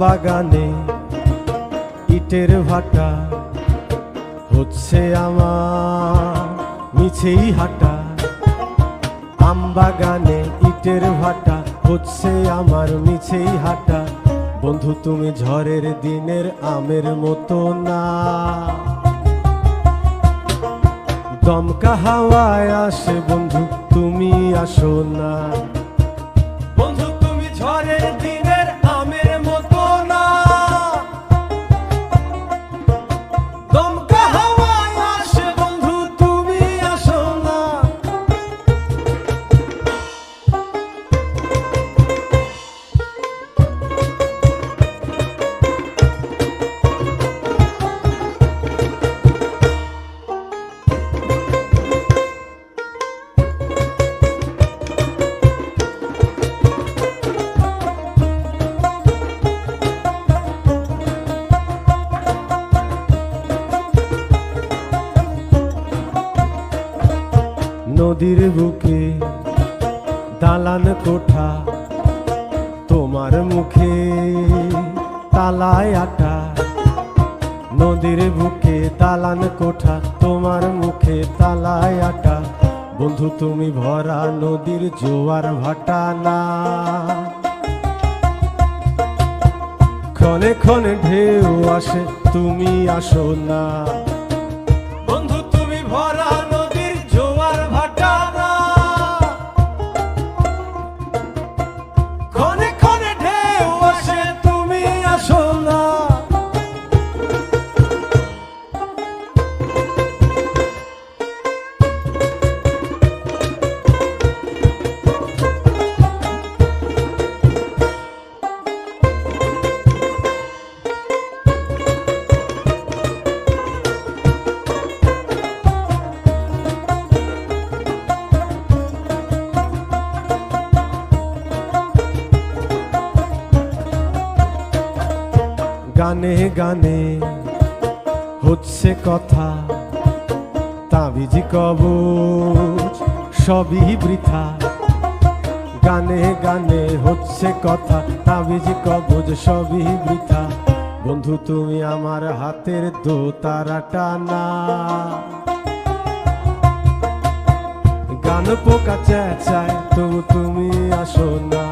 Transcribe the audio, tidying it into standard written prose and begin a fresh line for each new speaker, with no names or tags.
বাগানে ইটের ভাটা হচ্ছে আমার মিছেই হাঁটা। আম বাগানে ইটের ভাটা হচ্ছে আমার মিছেই হাঁটা। বন্ধু তুমি ঝড়ের দিনের আমের মতো না, দমকা হাওয়ায় আসে বন্ধু তুমি আসো না। বন্ধু তুমি ঝড়ের দিনের আমের মতো না, দমকা হাওয়ায় আসে বন্ধু তুমি আসো না। নদীর বুকে দালান কোঠা, তোমার মুখে তালায় আটা। নদীর বুকে দালান কোঠা, তোমার মুখে তালায় আটা। বন্ধু তুমি ভরা নদীর জোয়ার ভাটা না, ক্ষণে ক্ষণে ঢেউ আসে তুমি আসো না। বন্ধু তুমি ভরা নদীর জোয়ার ভাটা না, ক্ষণে ক্ষণে ঢেউ আসে তুমি আসো না। গানে গানে হচ্ছে কথা, তাবিজি কবচ সবই বৃথা। গানে গানে হচ্ছে কথা, তাবিজি কবচ সবই বৃথা। বন্ধু তুমি আমার হাতের দোতারাটা না, গান পোকা চেঁচায় তবু তুমি আসো না।